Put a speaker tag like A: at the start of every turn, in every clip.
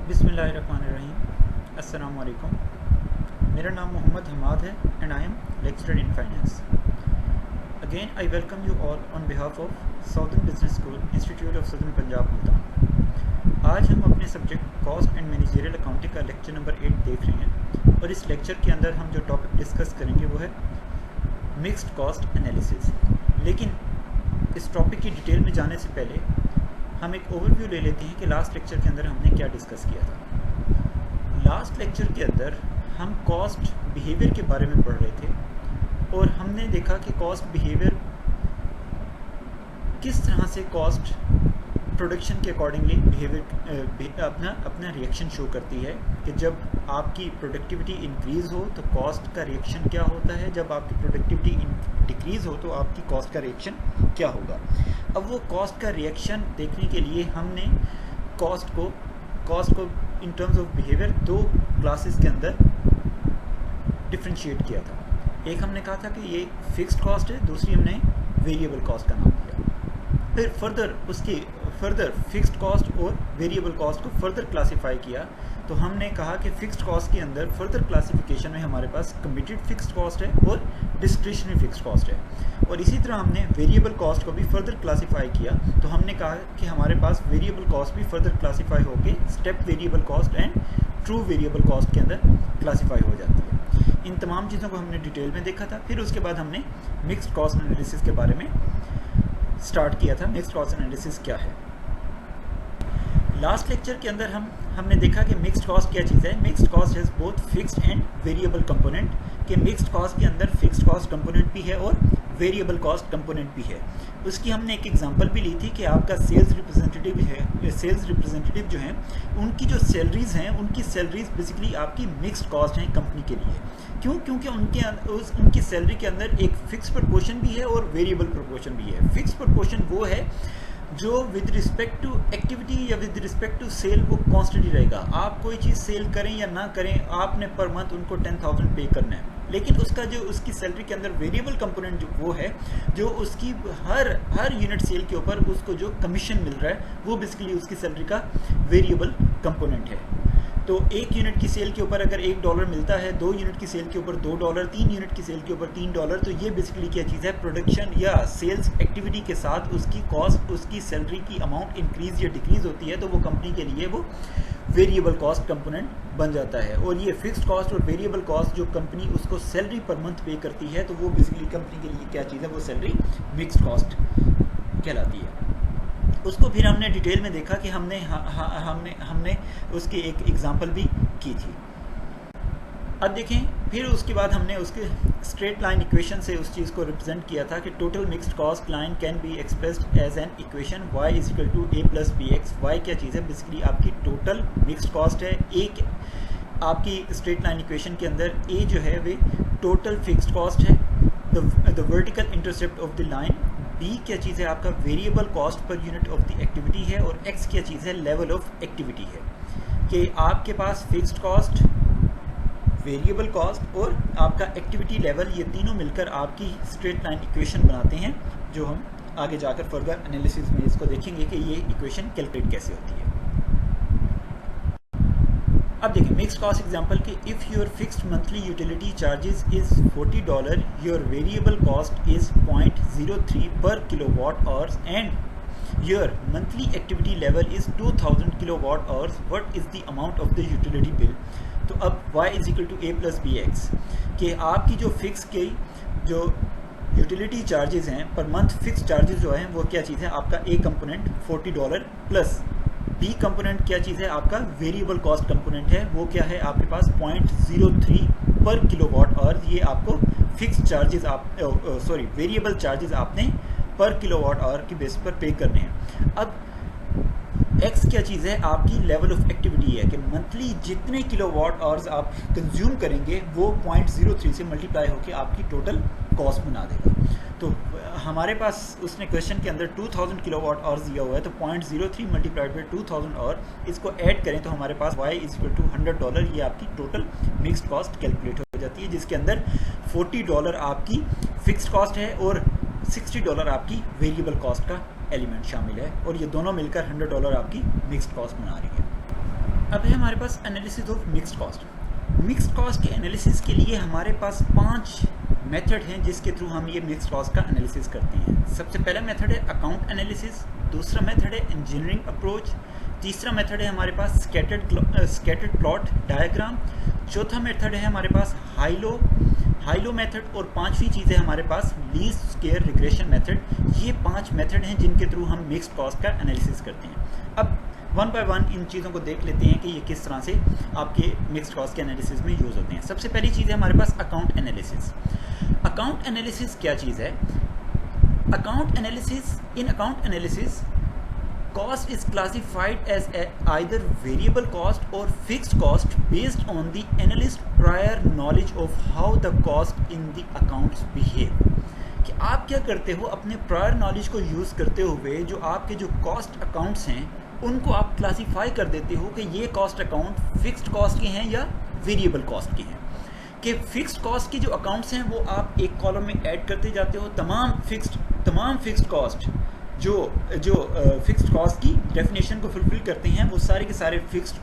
A: बिस्मिल्लाहिर्रहमानिर्रहीम। अस्सलाम वालेकुम। मेरा नाम मोहम्मद हमाद है and I am lecturer in finance. Again I welcome you all on behalf of southern business school institute of southern Punjab Multan. आज हम अपने subject cost and managerial accounting का लेक्चर नंबर 8 देख रहे हैं और इस लेक्चर के अंदर हम जो टॉपिक डिस्कस करेंगे वो है मिक्स्ड कॉस्ट एनालिसिस। लेकिन इस टॉपिक की डिटेल में जाने से पहले हम एक ओवरव्यू ले लेते हैं कि लास्ट लेक्चर के अंदर हमने क्या डिस्कस किया था। लास्ट लेक्चर के अंदर हम कॉस्ट बिहेवियर के बारे में पढ़ रहे थे और हमने देखा कि कॉस्ट बिहेवियर किस तरह से कॉस्ट प्रोडक्शन के अकॉर्डिंगली बिहेवियर अपना रिएक्शन शो करती है कि जब आपकी प्रोडक्टिविटी इंक्रीज़ हो तो कॉस्ट का रिएक्शन क्या होता है, जब आपकी प्रोडक्टिविटी डिक्रीज़ हो तो आपकी कॉस्ट का रिएक्शन क्या होगा। अब वो कॉस्ट का रिएक्शन देखने के लिए हमने कॉस्ट को इन टर्म्स ऑफ बिहेवियर दो क्लासेस के अंदर डिफ्रेंशिएट किया था। एक हमने कहा था कि ये फिक्स्ड कॉस्ट है, दूसरी हमने वेरिएबल कॉस्ट का नाम दिया। फिर फर्दर फिक्स्ड कॉस्ट और वेरिएबल कॉस्ट को फर्दर क्लासीफाई किया तो हमने कहा कि फिक्स्ड कॉस्ट के अंदर फर्दर क्लासिफिकेशन में हमारे पास कमिटेड फिक्स्ड कॉस्ट है और डिस्क्रिशनरी फिक्स्ड कॉस्ट है। और इसी तरह हमने वेरिएबल कॉस्ट को भी फर्दर क्लासीफाई किया तो हमने कहा कि हमारे पास वेरिएबल कॉस्ट भी फर्दर क्लासीफाई होकर step variable cost and true variable cost के अंदर क्लासीफाई हो जाती है। इन तमाम चीज़ों को हमने डिटेल में देखा था। फिर उसके बाद हमने मिक्स्ड कॉस्ट एनालिसिस के बारे में स्टार्ट किया था। मिक्स्ड कॉस्ट एनालिसिस क्या है। लास्ट लेक्चर के अंदर हमने देखा कि मिक्स्ड कॉस्ट क्या चीज़ है। Mixed cost has both fixed and variable component. कि मिक्स्ड कॉस्ट के अंदर फिक्स्ड कॉस्ट कंपोनेंट भी है और वेरिएबल कॉस्ट कंपोनेंट भी है। उसकी हमने एक एग्जांपल भी ली थी कि आपका सेल्स रिप्रेजेंटेटिव जो हैं उनकी जो सैलरीज़ हैं उनकी सैलरीज़ बेसिकली आपकी मिक्स्ड कॉस्ट हैं कंपनी के लिए। क्यों? क्योंकि उनकी सैलरी के अंदर एक फिक्स प्रपोर्शन भी है और वेरिएबल प्रपोर्शन भी है। फिक्स प्रपोर्शन वो है जो विद रिस्पेक्ट टू एक्टिविटी या विद रिस्पेक्ट टू सेल वो कॉन्स्टेंट ही रहेगा। आप कोई चीज़ सेल करें या ना करें आपने पर मंथ उनको 10,000 पे करना है। लेकिन उसका जो उसकी सैलरी के अंदर वेरिएबल कंपोनेंट जो वो है जो उसकी हर यूनिट सेल के ऊपर उसको जो कमीशन मिल रहा है वो बेसिकली उसकी सैलरी का वेरिएबल कंपोनेंट है। तो एक यूनिट की सेल के ऊपर अगर $1 मिलता है, 2 यूनिट की सेल के ऊपर $2, 3 यूनिट की सेल के ऊपर $3, तो ये बेसिकली क्या चीज़ है, प्रोडक्शन या सेल्स एक्टिविटी के साथ उसकी कॉस्ट उसकी सैलरी की अमाउंट इंक्रीज़ या डिक्रीज़ होती है तो वो कंपनी के लिए वो वेरिएबल कॉस्ट कंपोनेंट बन जाता है। और ये फिक्स्ड कॉस्ट और वेरिएबल कॉस्ट जो कंपनी उसको सैलरी पर मंथ पे करती है तो वो बेसिकली कंपनी के लिए क्या चीज़ है, वो सैलरी मिक्स्ड कॉस्ट कहलाती है। उसको फिर हमने डिटेल में देखा कि हमने उसकी एक एग्जांपल भी की थी। अब देखें फिर उसके बाद हमने उसके स्ट्रेट लाइन इक्वेशन से उस चीज़ को रिप्रेजेंट किया था कि total mixed cost line can be expressed as an equation y is equal to a plus b x. Y क्या चीज़ है, बेसिकली आपकी टोटल मिक्स्ड कॉस्ट है। एक आपकी स्ट्रेट लाइन इक्वेशन के अंदर a जो है वे टोटल फिक्स्ड कॉस्ट है, the vertical intercept of the line. B क्या चीज़ है, आपका variable cost per unit of the activity है और एक्स क्या चीज़ है, लेवल ऑफ एक्टिविटी है। कि आपके पास फिक्स्ड कॉस्ट, वेरिएबल कॉस्ट और आपका एक्टिविटी लेवल ये तीनों मिलकर आपकी स्ट्रेट लाइन इक्वेशन बनाते हैं जो हम आगे जाकर फर्दर एनालिसिस में इसको देखेंगे कि ये इक्वेशन कैलकुलेट कैसे होती है। अब देखिए मिक्स्ड कॉस्ट एग्जांपल कि if your fixed monthly utility charges is $40, your variable cost is 0.03 per kilowatt hours and your monthly activity level is 2000 kilowatt hours, what is the amount of the utility bill. तो अब y is equal to a plus b x कि आपकी जो fix की जो utility charges हैं per month fix charges जो हैं वो क्या चीज़ है, आपका a component $40 plus b component क्या चीज़ है, आपका वेरिएबल कॉस्ट कंपोनेंट है। वो क्या है आपके पास 0.03 पर किलोवाट आवर। ये आपको फिक्स चार्जेस वेरिएबल चार्जेस आपने पर किलोवाट आवर की बेस पर पे करने हैं। अब एक्स क्या चीज़ है, आपकी लेवल ऑफ एक्टिविटी है कि मंथली जितने किलोवाट आवर्स आप कंज्यूम करेंगे वो 0.03 से मल्टीप्लाई होकर आपकी टोटल कॉस्ट बना देगा। तो हमारे पास उसने क्वेश्चन के अंदर 2000 किलोवाट आवर्स दिया हुआ है तो 0.03 मल्टीप्लाइड बाई 2000 और इसको ऐड करें तो हमारे पास y इज इक्वल टू $100। ये आपकी टोटल मिक्स्ड कॉस्ट कैलकुलेट हो जाती है जिसके अंदर $40 आपकी फिक्स्ड कॉस्ट है और $60 आपकी वेरिएबल कॉस्ट का एलिमेंट शामिल है और ये दोनों मिलकर $100 आपकी मिक्स्ड कॉस्ट बना रही है। अब है हमारे पास analysis of mixed cost. Mixed cost के एनालिसिस के लिए हमारे पास 5 मेथड हैं जिसके थ्रू हम ये मिक्स्ड कॉस्ट का एनालिसिस करते हैं। सबसे पहला मेथड है अकाउंट एनालिसिस, दूसरा मेथड है इंजीनियरिंग अप्रोच, तीसरा मेथड है हमारे पास स्कैटर्ड प्लॉट डायग्राम, चौथा मेथड है हमारे पास हाइलो मेथड और पांचवी चीज़ है हमारे पास लीस्ट स्क्वेयर रिग्रेशन मेथड। ये 5 मेथड हैं जिनके थ्रू हम मिक्स्ड कॉस्ट का एनालिसिस करते हैं। अब वन बाय वन इन चीज़ों को देख लेते हैं कि ये किस तरह से आपके मिक्स्ड कॉस्ट के एनालिसिस में यूज़ होते हैं। सबसे पहली चीज़ है हमारे पास अकाउंट एनालिसिस। अकाउंट एनालिसिस क्या चीज़ है? Account analysis cost is classified as either variable cost or fixed cost based on the analyst's prior knowledge of how the cost in the accounts behave। कि आप क्या करते हो, अपने प्रायर नॉलेज को यूज़ करते हुए जो आपके जो कॉस्ट अकाउंट्स हैं उनको आप क्लासीफाई कर देते हो कि ये कॉस्ट अकाउंट फिक्स्ड कॉस्ट के हैं या वेरिएबल कॉस्ट के हैं। कि फिक्स्ड कॉस्ट के जो अकाउंट्स हैं वो आप एक कॉलम में ऐड करते जाते हो, तमाम फिक्स्ड कॉस्ट जो फिक्स्ड कॉस्ट की डेफिनेशन को फुलफिल करते हैं वो सारे के सारे फिक्स्ड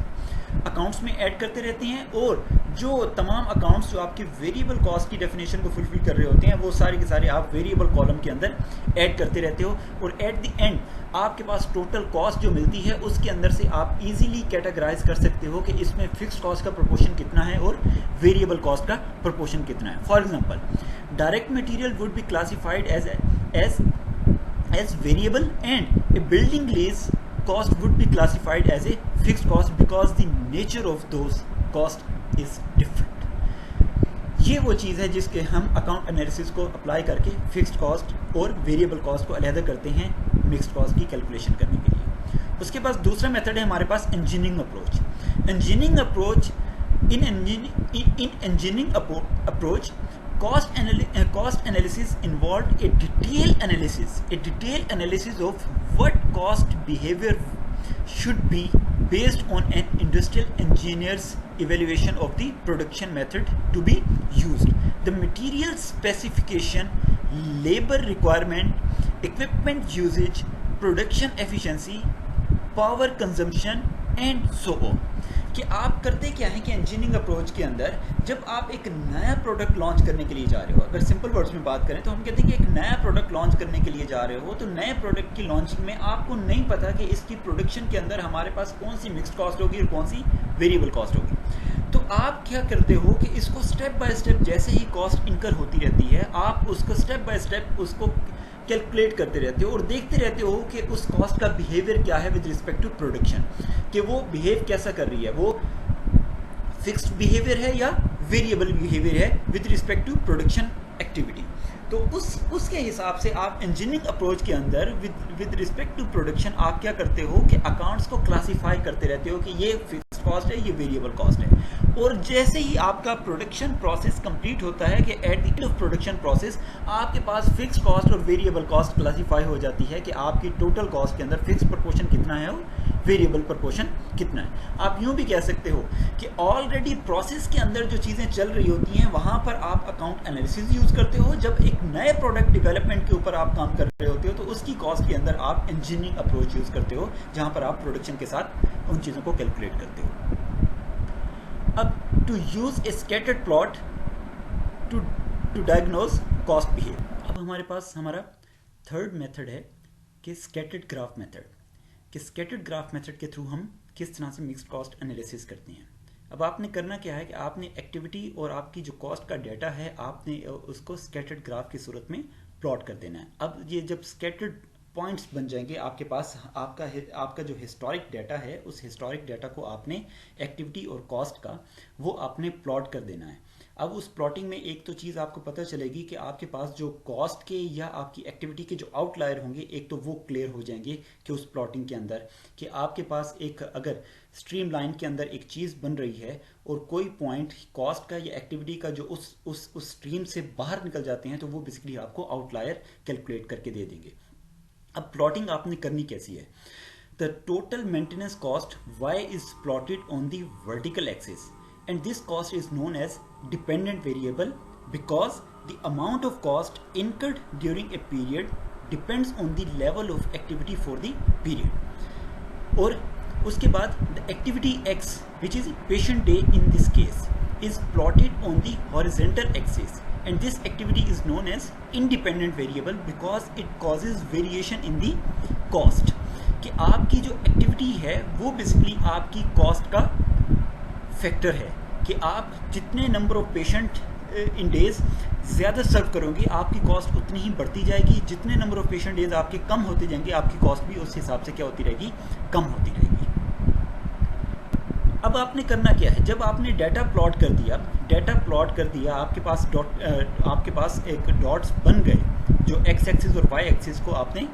A: अकाउंट्स में ऐड करते रहते हैं, और जो तमाम अकाउंट्स जो आपके वेरिएबल कॉस्ट की डेफिनेशन को फुलफिल कर रहे होते हैं वो सारे के सारे आप वेरिएबल कॉलम के अंदर ऐड करते रहते हो, और एट द एंड आपके पास टोटल कॉस्ट जो मिलती है उसके अंदर से आप इजीली कैटेगराइज कर सकते हो कि इसमें फिक्स्ड कॉस्ट का प्रोपोर्शन कितना है और वेरिएबल कॉस्ट का प्रोपोर्शन कितना है। For example, direct material would be classified as variable and a building lease cost would be classified as a fixed cost because the nature of those cost is different। ये वो चीज़ है जिसके हम account analysis को apply करके fixed cost और variable cost को अलग करते हैं मिक्स्ड कॉस्ट की कैलकुलेशन करने के लिए। उसके बाद दूसरा मेथड है हमारे पास engineering approach. In engineering approach cost analysis involved a detailed analysis of what cost behavior should be based on an industrial engineer's evaluation of the production method to be used, the material specification, labor requirement, equipment usage, production efficiency, power consumption and so on। कि आप करते क्या है कि engineering approach के अंदर जब आप एक नया प्रोडक्ट लॉन्च करने के लिए जा रहे हो, अगर सिंपल वर्ड्स में बात करें तो हम कहते हैं कि एक नया प्रोडक्ट लॉन्च करने के लिए जा रहे हो, तो नए प्रोडक्ट की लॉन्चिंग में आपको नहीं पता कि इसकी प्रोडक्शन के अंदर हमारे पास कौन सी मिक्स्ड कॉस्ट होगी और कौन सी वेरिएबल कॉस्ट होगी। तो आप क्या करते हो कि इसको स्टेप बाय स्टेप जैसे ही कॉस्ट इनकर होती रहती है आप उसको स्टेप बाय स्टेप उसको कैलकुलेट करते रहते हो और देखते रहते हो कि उस कॉस्ट का बिहेवियर क्या है विद रिस्पेक्ट टू प्रोडक्शन, कि वो बिहेव कैसा कर रही है, वो फिक्स्ड बिहेवियर है या वेरिएबल बिहेवियर है with respect to production activity. तो उसके हिसाब से आप इंजीनियरिंग अप्रोच के अंदर विद रिस्पेक्ट टू प्रोडक्शन आप क्या करते हो कि अकाउंट्स को क्लासीफाई करते रहते हो कि ये फिक्स्ड कॉस्ट है, ये वेरिएबल कॉस्ट है। और जैसे ही आपका प्रोडक्शन प्रोसेस कंप्लीट होता है कि at the end of production process आपके पास फिक्स्ड कॉस्ट और वेरिएबल कॉस्ट क्लासीफाई हो जाती है कि आपकी टोटल कॉस्ट के अंदर फिक्स्ड प्रोपोर्शन कितना है और वेरिएबल प्रोपोर्शन कितना है। आप यूँ भी कह सकते हो कि ऑलरेडी प्रोसेस के अंदर जो चीज़ें चल रही होती हैं वहाँ पर आप अकाउंट एनालिसिस यूज़ करते हो, जब एक नए प्रोडक्ट डेवलपमेंट के ऊपर आप काम कर रहे होते हो तो उसकी कॉस्ट के अंदर आप इंजीनियरिंग अप्रोच यूज़ करते हो जहाँ पर आप प्रोडक्शन के साथ उन चीज़ों को कैलकुलेट करते हो। अब to use a scattered plot to diagnose cost behaviour. अब हमारे पास हमारा थर्ड मेथड है कि स्कैटर्ड ग्राफ मेथड। कि स्कैटर्ड ग्राफ मेथड के थ्रू हम किस तरह से मिक्स्ड कॉस्ट एनालिसिस करते हैं। अब आपने करना क्या है कि आपने एक्टिविटी और आपकी जो कॉस्ट का डाटा है आपने उसको स्कैटर्ड ग्राफ की सूरत में प्लॉट कर देना है। अब ये जब स्कैटर्ड पॉइंट्स बन जाएंगे आपके पास, आपका जो हिस्टोरिक डाटा है उस हिस्टोरिक डाटा को आपने एक्टिविटी और कॉस्ट का वो आपने प्लॉट कर देना है। अब उस प्लॉटिंग में एक तो चीज़ आपको पता चलेगी कि आपके पास जो कॉस्ट के या आपकी एक्टिविटी के जो आउटलायर होंगे एक तो वो क्लियर हो जाएंगे कि उस प्लॉटिंग के अंदर कि आपके पास एक अगर स्ट्रीम लाइन के अंदर एक चीज़ बन रही है और कोई पॉइंट कॉस्ट का या एक्टिविटी का जो उस स्ट्रीम से बाहर निकल जाते हैं तो वो बेसिकली आपको आउटलायर कैलकुलेट करके दे देंगे। अब प्लॉटिंग आपने करनी कैसी है? The total maintenance cost y is plotted on the vertical axis and this cost is known as dependent variable because the amount of cost incurred during a period depends on the level of activity for the period। और उसके बाद the activity x which is patient day in this case is plotted on the horizontal axis, and this activity is known as independent variable because it causes variation in the cost. कि आपकी जो activity है वो basically आपकी cost का factor है कि आप जितने number of patient in days ज़्यादा सर्व करोगे आपकी कॉस्ट उतनी ही बढ़ती जाएगी, जितने नंबर ऑफ पेशेंट डेज आपके कम होते जाएंगे आपकी कॉस्ट भी उस हिसाब से क्या होती रहेगी, कम होती रहेगी। अब आपने करना क्या है, जब आपने डाटा प्लॉट कर दिया आपके पास एक डॉट्स बन गए जो एक्स एक्सिस और वाई एक्सिस को आपने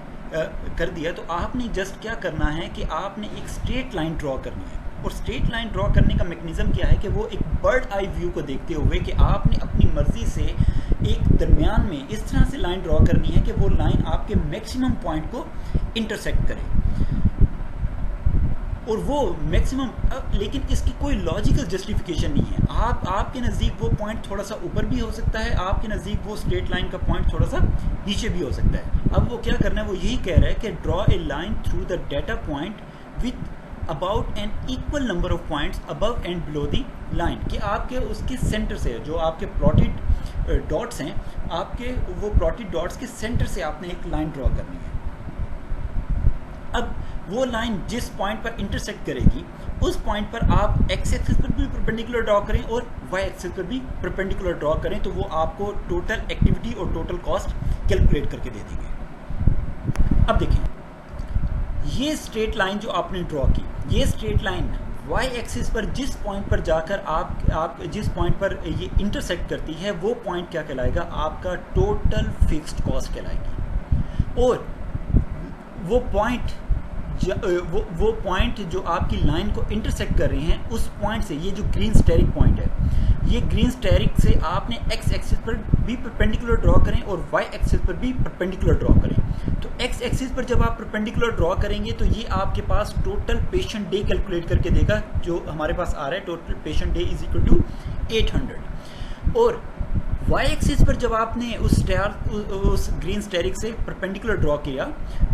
A: कर दिया, तो आपने जस्ट क्या करना है कि आपने एक स्ट्रेट लाइन ड्रॉ करनी है। और स्ट्रेट लाइन ड्रॉ करने का मैकेनिज्म क्या है कि वो एक बर्ड आई व्यू को देखते हुए कि आपने अपनी मर्जी से एक दरमियान में इस तरह से लाइन ड्रॉ करनी है कि वो लाइन आपके मैक्सिमम पॉइंट को इंटरसेक्ट करे, और वो मैक्सिमम, लेकिन इसकी कोई लॉजिकल जस्टिफिकेशन नहीं है। आपके नज़दीक वो पॉइंट थोड़ा सा ऊपर भी हो सकता है, आपके नज़दीक वो स्ट्रेट लाइन का पॉइंट थोड़ा सा नीचे भी हो सकता है। अब वो क्या करना है, वो यही कह रहा है कि draw a line through the data point with about an equal number of points above and below the line, कि आपके उसके सेंटर से जो आपके प्लॉटेड डॉट्स हैं, आपके वो प्लॉटेड डॉट्स के सेंटर से आपने एक लाइन ड्रॉ करनी है। अब वो लाइन जिस पॉइंट पर इंटरसेक्ट करेगी उस पॉइंट पर आप एक्स एक्सिस पर भी परपेंडिकुलर ड्रॉ करें और वाई एक्सिस पर भी परपेंडिकुलर ड्रॉ करें, तो वो आपको टोटल एक्टिविटी और टोटल कॉस्ट कैलकुलेट करके दे देंगे। अब देखें, ये स्ट्रेट लाइन जो आपने ड्रॉ की, ये स्ट्रेट लाइन वाई एक्सिस पर जिस पॉइंट पर जाकर आप जिस पॉइंट पर ये इंटरसेक्ट करती है वो पॉइंट क्या कहलाएगा, आपका टोटल फिक्स्ड कॉस्ट कहलाएगी। और वो पॉइंट जो आपकी लाइन को इंटरसेक्ट कर रहे हैं उस पॉइंट से, ये जो ग्रीन स्टेरिक पॉइंट है, ये ग्रीन स्टेरिक से आपने एक्स एक्सिस पर भी परपेंडिकुलर ड्रॉ करें और वाई एक्सिस पर भी परपेंडिकुलर ड्रॉ करें। तो एक्स एक्सिस पर जब आप परपेंडिकुलर ड्रॉ करेंगे तो ये आपके पास टोटल पेशेंट डे कैलकुलेट करके देगा, जो हमारे पास आ रहा है total patient day is equal to 800। और वाई एक्सिस पर जब आपने उस ग्रीन स्टेरिक से परपेंडिकुलर ड्रॉ किया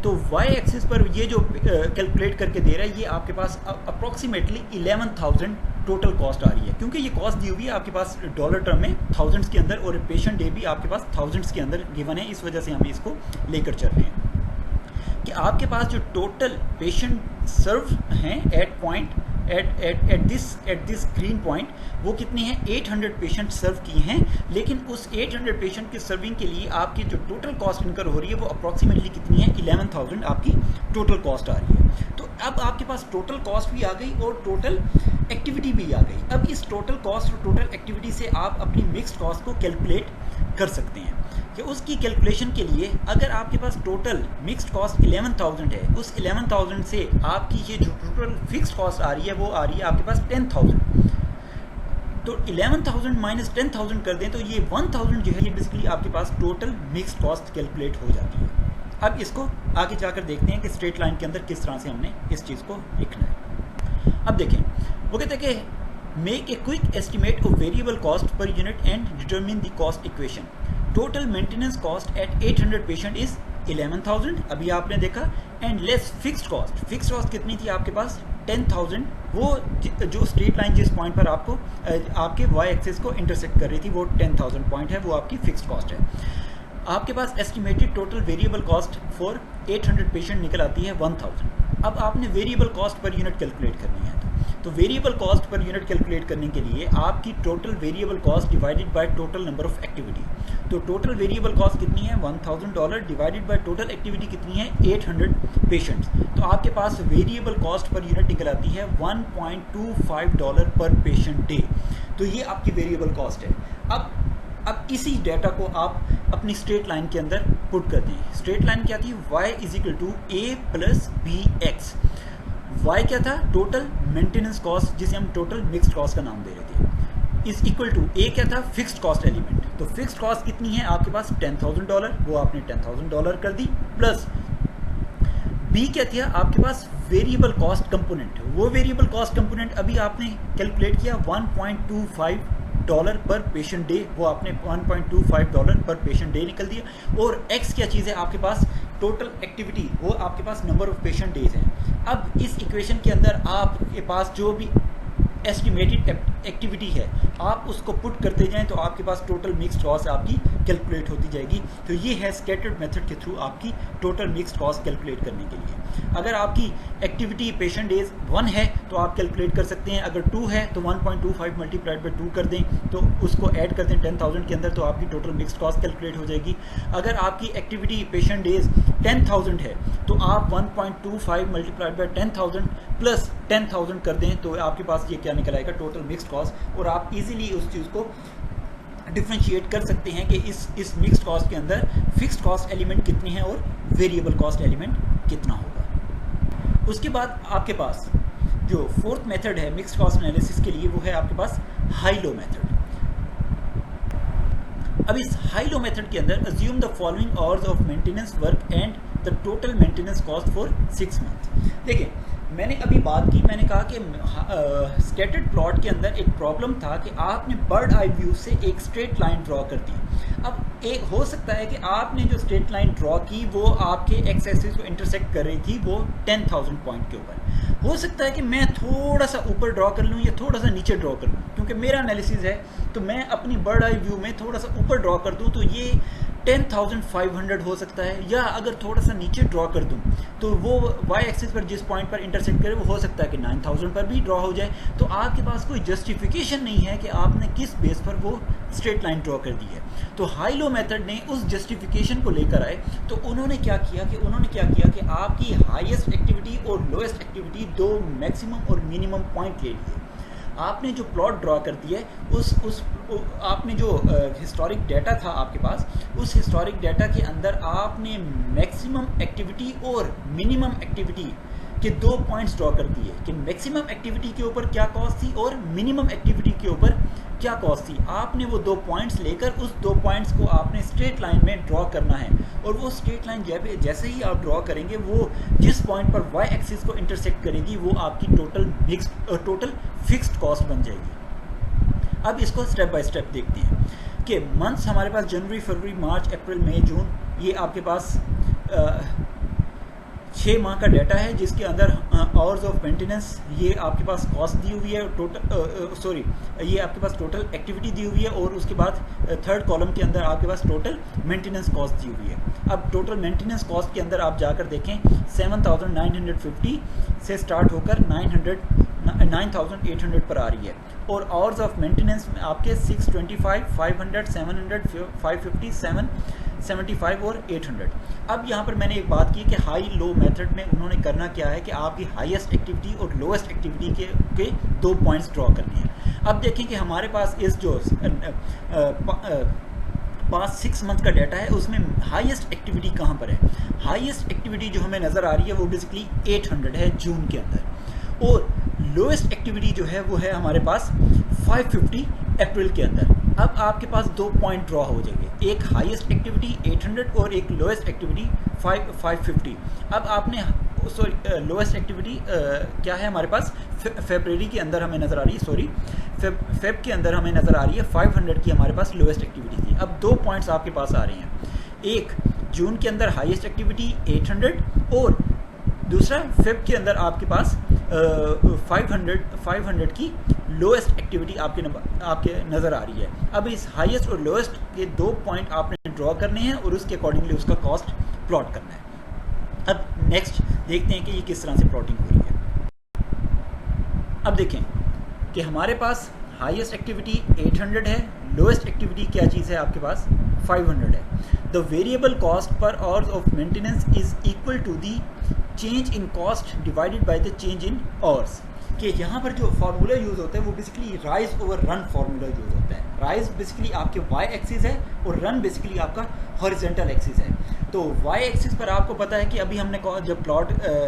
A: तो वाई एक्सिस पर ये जो कैलकुलेट करके दे रहा है, ये आपके पास अप्रॉक्सीमेटली 11,000 टोटल कॉस्ट आ रही है, क्योंकि ये कॉस्ट दी हुई है आपके पास डॉलर टर्म में थाउजेंड्स के अंदर, और पेशेंट डे भी आपके पास थाउजेंड्स के अंदर गिवन है। इस वजह से हम इसको लेकर चल रहे हैं कि आपके पास जो टोटल पेशेंट सर्व हैं एट दिस ग्रीन पॉइंट, वो कितने हैं, 800 पेशेंट सर्व किए हैं, लेकिन उस 800 पेशेंट के सर्विंग के लिए आपकी जो टोटल कॉस्ट इनकर हो रही है वो अप्रॉक्सीमेटली कितनी है, 11,000 आपकी टोटल कॉस्ट आ रही है। तो अब आपके पास टोटल कॉस्ट भी आ गई और टोटल एक्टिविटी भी आ गई। अब इस टोटल कॉस्ट और टोटल एक्टिविटी से आप अपनी मिक्स्ड कॉस्ट को कैलकुलेट कर सकते हैं कि उसकी कैलकुलेशन के लिए अगर आपके पास टोटल मिक्स्ड कॉस्ट 11,000 है, उस 11,000 से आपकी ये जो टोटल फिक्स्ड कॉस्ट आ रही है वो आ रही है आपके पास 10,000। तो 11,000 माइनस 10,000 कर दें तो ये 1,000 जो है ये बेसिकली आपके पास टोटल मिक्स्ड कॉस्ट कैलकुलेट हो जाती है। अब इसको आगे जाकर देखते हैं कि स्ट्रेट लाइन के अंदर किस तरह से हमने इस चीज़ को लिखना है। अब देखें, वो कहते हैं कि make a quick estimate of variable cost per unit and determine the cost equation. Total maintenance cost at 800 patient is 11,000, अभी आपने देखा, and less fixed cost. Fixed cost कितनी थी आपके पास, 10,000। वो जो स्ट्रेट लाइन जिस पॉइंट पर आपको आपके वाई एक्सिस को इंटरसेक्ट कर रही थी वो 10,000 पॉइंट है, वो आपकी फिक्स्ड कॉस्ट है। आपके पास estimated total variable cost for 800 patient निकल आती है 1,000। अब आपने variable cost per unit calculate करनी है, तो variable cost per unit calculate करने के लिए आपकी total variable cost divided by total number of activity. तो टोटल वेरिएबल कॉस्ट कितनी है, $1,000 डिवाइडेड बाय टोटल एक्टिविटी कितनी है, 800 पेशेंट्स। तो आपके पास वेरिएबल कॉस्ट पर यूनिट निकल आती है $1.25 पर पेशेंट डे। तो ये आपकी वेरिएबल कॉस्ट है। अब इसी डाटा को आप अपनी स्ट्रेट लाइन के अंदर पुट कर दें। स्ट्रेट लाइन क्या थी, y is equal to a plus bx। y क्या था, टोटल मेंटेनेंस कॉस्ट, जिसे हम टोटल मिक्स्ड कॉस्ट का नाम दे रहे थे, इज इक्वल टू a क्या था, फिक्स्ड कॉस्ट एलिमेंट। तो फिक्स्ड कॉस्ट कितनी है आपके पास, $10,000, वो आपने $10,000 कर दी, प्लस b क्या था आपके पास, वेरिएबल कॉस्ट कंपोनेंट। वो वेरिएबल कॉस्ट कंपोनेंट अभी आपने कैलकुलेट किया $1.25 पर पेशेंट डे, वो आपने $1.25 पर पेशेंट डे निकल दिया। और x क्या चीज़ है आपके पास, टोटल एक्टिविटी, वो आपके पास नंबर ऑफ पेशेंट डेज हैं। अब इस इक्वेशन के अंदर आपके पास जो भी एस्टिमेटेड एक्टिविटी है आप उसको पुट करते जाएं तो आपके पास टोटल मिक्स्ड कॉस्ट आपकी कैलकुलेट होती जाएगी। तो ये है स्कैटर्ड मेथड के थ्रू आपकी टोटल मिक्स्ड कॉस्ट कैलकुलेट करने के लिए। अगर आपकी एक्टिविटी पेशेंट डेज 1 है तो आप कैलकुलेट कर सकते हैं, अगर 2 है तो 1.25 मल्टीप्लाइड बाई 2 कर दें तो उसको ऐड कर दें 10,000 के अंदर, तो आपकी टोटल मिक्स्ड कॉस्ट कैलकुलेट हो जाएगी। अगर आपकी एक्टिविटी पेशेंट डेज 10,000 है तो आप 1.25 मल्टीप्लाइड बाई 10,000 प्लस 10,000 कर दें तो आपके पास ये क्या निकल आएगा, टोटल मिक्स्ड कॉस्ट। और आप इजीली उस चीज़ को डिफ्रेंशिएट कर सकते हैं कि इस मिक्स्ड कॉस्ट के अंदर फिक्स्ड कॉस्ट एलिमेंट कितनी है और वेरिएबल कॉस्ट एलिमेंट कितना होगा। उसके बाद आपके पास जो फोर्थ मेथड है मिक्स्ड कॉस्ट एनालिसिस के लिए वो है आपके पास हाई लो मेथड। अब इस हाई लो मेथड के अंदर assume the following hours of maintenance work and the total maintenance cost for 6 month. देखिए मैंने अभी बात की, मैंने कहा कि स्कैटर्ड प्लॉट के अंदर एक प्रॉब्लम था कि आपने बर्ड आई व्यू से एक स्ट्रेट लाइन ड्रॉ कर दी। अब एक हो सकता है कि आपने जो स्ट्रेट लाइन ड्रॉ की वो आपके एक्स एक्सिस को इंटरसेक्ट कर रही थी वो 10,000 पॉइंट के ऊपर। हो सकता है कि मैं थोड़ा सा ऊपर ड्रॉ कर लूँ या थोड़ा सा नीचे ड्रॉ कर लूँ, क्योंकि मेरा एनालिसिस है तो मैं अपनी बर्ड आई व्यू में थोड़ा सा ऊपर ड्रॉ कर दूँ तो ये 10,500 हो सकता है, या अगर थोड़ा सा नीचे ड्रॉ कर दूं तो वो वाई एक्सिस पर जिस पॉइंट पर इंटरसेक्ट करे वो हो सकता है कि 9,000 पर भी ड्रॉ हो जाए। तो आपके पास कोई जस्टिफिकेशन नहीं है कि आपने किस बेस पर वो स्ट्रेट लाइन ड्रॉ कर दी है। तो हाई लो मेथड ने उस जस्टिफिकेशन को लेकर आए, तो उन्होंने क्या किया कि आपकी हाईएस्ट एक्टिविटी और लोएस्ट एक्टिविटी दो मैक्सिमम और मिनिमम पॉइंट ले लिए। आपने जो प्लॉट ड्रॉ कर दिया है आपने जो हिस्टोरिक डेटा था आपके पास, उस हिस्टोरिक डेटा के अंदर आपने मैक्सिमम एक्टिविटी और मिनिमम एक्टिविटी के 2 पॉइंट्स ड्रॉ कर दिए कि मैक्सिमम एक्टिविटी के ऊपर क्या कॉस्ट थी और मिनिमम एक्टिविटी के ऊपर क्या कॉस्ट थी। आपने वो 2 पॉइंट्स लेकर उस 2 पॉइंट्स को आपने स्ट्रेट लाइन में ड्रॉ करना है, और वो स्ट्रेट लाइन जैसे ही आप ड्रॉ करेंगे वो जिस पॉइंट पर वाई एक्सिस को इंटरसेक्ट करेगी वो आपकी टोटल फिक्स्ड कॉस्ट बन जाएगी। अब इसको स्टेप बाय स्टेप देखते हैं कि मंथ्स हमारे पास जनवरी, फरवरी, मार्च, अप्रैल, मई, जून, ये आपके पास 6 माह का डाटा है जिसके अंदर आवर्स ऑफ मेंटेनेंस ये आपके पास कॉस्ट दी हुई है, ये आपके पास टोटल एक्टिविटी दी हुई है, और उसके बाद थर्ड कॉलम के अंदर आपके पास टोटल मेंटेनेंस कॉस्ट दी हुई है। अब टोटल मेंटेनेंस कॉस्ट के अंदर आप जाकर देखें 7,950 से स्टार्ट होकर 9,800 पर आ रही है, और आवर्स ऑफ मेंटेनेंस में आपके 625, 500, 700, 550, 775 और 800। अब यहाँ पर मैंने एक बात की कि हाई लो मेथड में उन्होंने करना क्या है कि आपकी हाईएस्ट एक्टिविटी और लोएस्ट एक्टिविटी के 2 पॉइंट्स ड्रॉ करने हैं। अब देखें कि हमारे पास इस जो पास 6 मंथ का डाटा है उसमें हाईएस्ट एक्टिविटी कहाँ पर है। हाईएस्ट एक्टिविटी जो हमें नज़र आ रही है वो बेसिकली 800 है जून के अंदर, और लोएस्ट एक्टिविटी जो है वो है हमारे पास 550 अप्रैल के अंदर। अब आपके पास 2 पॉइंट ड्रॉ हो जाएंगे, एक हाईएस्ट एक्टिविटी 800 और एक लोएस्ट एक्टिविटी 550। अब आपने लोएस्ट एक्टिविटी क्या है हमारे पास फरवरी के अंदर हमें नज़र आ रही है, फेब के अंदर हमें नज़र आ रही है 500 की हमारे पास लोएस्ट एक्टिविटी थी। अब 2 पॉइंट्स आपके पास आ रहे हैं, एक जून के अंदर हाईएस्ट एक्टिविटी 800 और दूसरा फेब के अंदर आपके पास 500 की लोएस्ट एक्टिविटी आपके नज़र आ रही है। अब इस हाईएस्ट और लोएस्ट के 2 पॉइंट आपने ड्रॉ करने हैं और उसके अकॉर्डिंगली उसका कॉस्ट प्लॉट करना है। अब नेक्स्ट देखते हैं कि ये किस तरह से प्लॉटिंग हो रही है। अब देखें कि हमारे पास हाईएस्ट एक्टिविटी 800 है, लोएस्ट एक्टिविटी क्या चीज़ है आपके पास 500 है। The variable cost per hours of maintenance is equal to the change in cost divided by the change in hours. कि यहाँ पर जो फार्मूला यूज़ होता है वो basically rise over run formula use होता है। राइज बेसिकली आपके वाई एक्सिस है और रन बेसिकली आपका हॉरिजॉन्टल एक्सिस है। तो वाई एक्सिस पर आपको पता है कि अभी हमने जब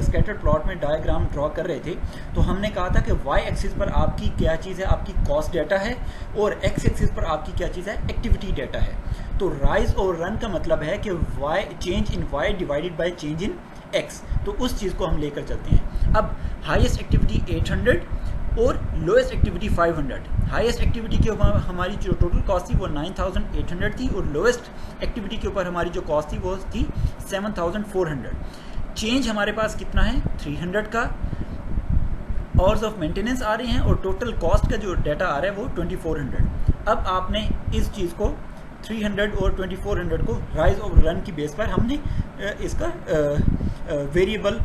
A: स्कैटर्ड प्लॉट में डायग्राम ड्रॉ कर रहे थे तो हमने कहा था कि वाई एक्सिस पर आपकी क्या चीज़ है, आपकी कॉस्ट डाटा है, और एक्स एक्सिस पर आपकी क्या चीज़ है, एक्टिविटी डाटा है। तो राइज और रन का मतलब है कि y change in y divided by change in x, तो उस चीज़ को हम लेकर चलते हैं। अब हाईएस्ट एक्टिविटी 800 और लोएस्ट एक्टिविटी 500। हाईएस्ट एक्टिविटी के ऊपर हमारी जो टोटल कॉस्ट थी वो 9,800 थी और लोएस्ट एक्टिविटी के ऊपर हमारी जो कॉस्ट थी वो थी 7,400। चेंज हमारे पास कितना है 300 का, आवर्स ऑफ मेंटेनेंस आ रहे हैं और टोटल कॉस्ट का जो डाटा आ रहा है वो 2400। अब आपने इस चीज़ को 300 और 2400 को राइज और रन की बेस पर हमने इसका वेरिएबल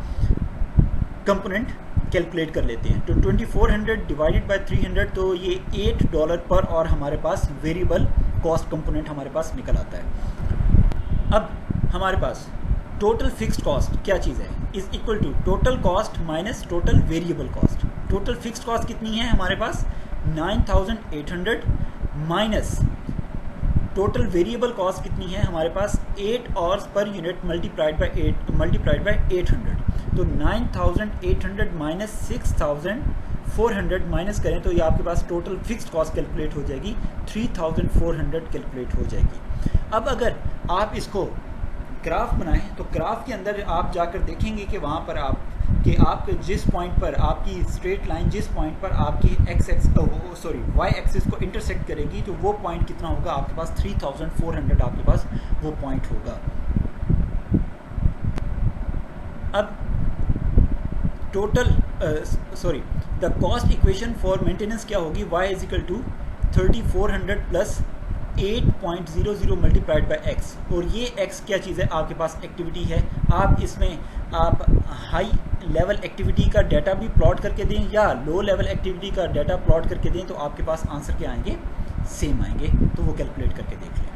A: कंपोनेंट कैलकुलेट कर लेते हैं। तो 2400 डिवाइडेड बाय 300 तो ये $8 पर और हमारे पास वेरिएबल कॉस्ट कंपोनेंट हमारे पास निकल आता है। अब हमारे पास टोटल फिक्स्ड कॉस्ट क्या चीज़ है, is equal to total cost minus total variable cost. Total fixed cost कितनी है हमारे पास 9800 माइनस टोटल वेरिएबल कॉस्ट कितनी है हमारे पास 8 hours per unit multiplied by 800। तो 9800 माइनस 6400 माइनस करें तो ये आपके पास टोटल फिक्स्ड कॉस्ट कैलकुलेट हो जाएगी 3400 कैलकुलेट हो जाएगी। अब अगर आप इसको ग्राफ बनाएं तो ग्राफ के अंदर आप जाकर देखेंगे कि वहाँ पर आप जिस पॉइंट पर आपकी स्ट्रेट लाइन जिस पॉइंट पर आपकी वाई एक्सिस को इंटरसेक्ट करेगी तो वो पॉइंट कितना होगा आपके पास 3400 आपके पास वो पॉइंट होगा। अब total the cost equation for maintenance क्या होगी, y is equal to 3400 plus 8.00 multiplied by x। और ये x क्या चीज़ है आपके पास एक्टिविटी है। आप इसमें आप हाई लेवल एक्टिविटी का डाटा भी प्लॉट करके दें या लो लेवल एक्टिविटी का डाटा प्लॉट करके दें तो आपके पास आंसर क्या आएंगे, सेम आएंगे। तो वो कैलकुलेट करके देख लें।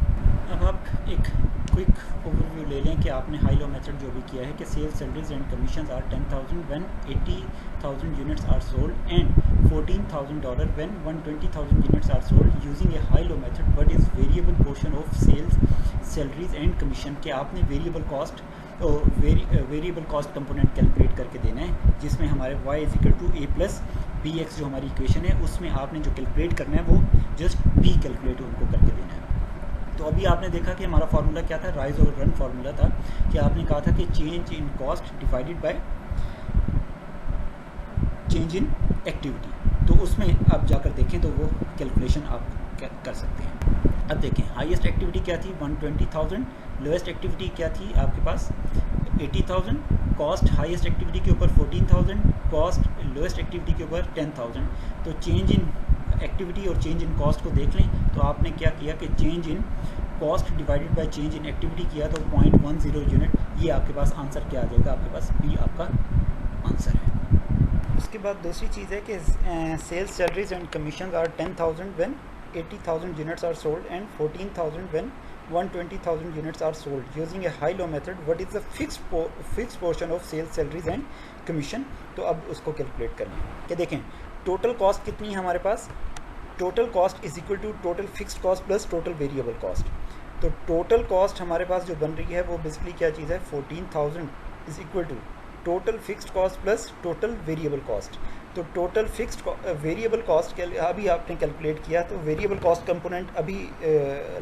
A: अब आप एक क्विक ओवरव्यू ले लें कि आपने हाई लो मेथड जो भी किया है कि sales salaries and commissions are 10,000 when 80,000 units are sold and $14,000 when 120,000 units are sold using a high low method. What is variable portion of sales salaries and commission के आपने variable cost variable cost component calculate करके देना है जिसमें हमारे y is equal to a plus b x जो हमारी equation है उसमें आपने जो कैलकुलेट करना है वो जस्ट b कैलकुलेट उनको करके देना है। तो अभी आपने देखा कि हमारा फार्मूला क्या था, राइज और रन फार्मूला था कि आपने कहा था कि change in cost divided by change in activity. तो उसमें आप जाकर देखें तो वो कैलकुलेशन आप कर सकते हैं। अब देखें हाईएस्ट एक्टिविटी क्या थी 120,000, लोएस्ट एक्टिविटी क्या थी आपके पास 80,000, कॉस्ट हाईएस्ट एक्टिविटी के ऊपर 14,000, कॉस्ट लोएस्ट एक्टिविटी के ऊपर 10,000। तो चेंज इन एक्टिविटी और चेंज इन कॉस्ट को देख लें तो आपने क्या किया कि change in cost divided by change in activity किया तो 0.10 यूनिट, ये आपके पास आंसर क्या आ जाएगा, आपके पास बी आपका आंसर है। उसके बाद दूसरी चीज़ है कि sales salaries and commission are 10,000 when 80,000 units are sold and 14,000 when 120,000 units are sold using a high-low method. What is the fixed portion of sales salaries and commission? तो अब उसको कैलकुलेट करना है कि देखें टोटल कॉस्ट कितनी है हमारे पास, total cost is equal to total fixed cost plus total variable cost. तो टोटल कॉस्ट हमारे पास जो बन रही है वो बेसिकली क्या चीज़ है 14,000 is equal to total fixed cost plus total variable cost. तो टोटल फिक्स्ड वेरिएबल कॉस्ट अभी आपने कैलकुलेट किया तो वेरिएबल कॉस्ट कंपोनेंट अभी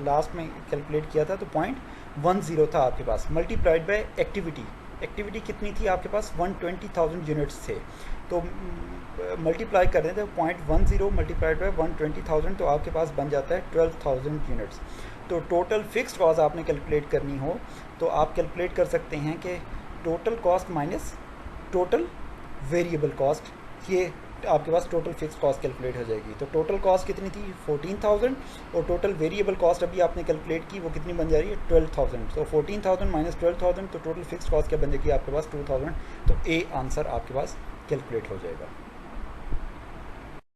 A: लास्ट में कैलकुलेट किया था तो 0.10 था आपके पास मल्टीप्लाइड बाय एक्टिविटी कितनी थी आपके पास 120,000 यूनिट्स थे। तो मल्टीप्लाई कर रहे थे 0.10 मल्टीप्लाइड बाय 120,000 तो आपके पास बन जाता है 12,000 यूनिट्स। तो टोटल फिक्स्ड कॉस्ट आपने कैलकुलेट करनी हो तो आप कैलकुलेट कर सकते हैं कि total cost minus total variable cost, ये आपके पास टोटल फिक्स कॉस्ट कैलकुलेट हो जाएगी। तो टोटल कॉस्ट कितनी थी 14,000 और टोटल वेरिएबल कॉस्ट अभी आपने कैलकुलेट की वो कितनी बन जा रही है 12,000। तो 14,000 माइनस 12,000 तो टोटल फिक्स कॉस्ट क्या बन जाएगी आपके पास 2,000। तो ए आंसर आपके पास कैलकुलेट हो जाएगा।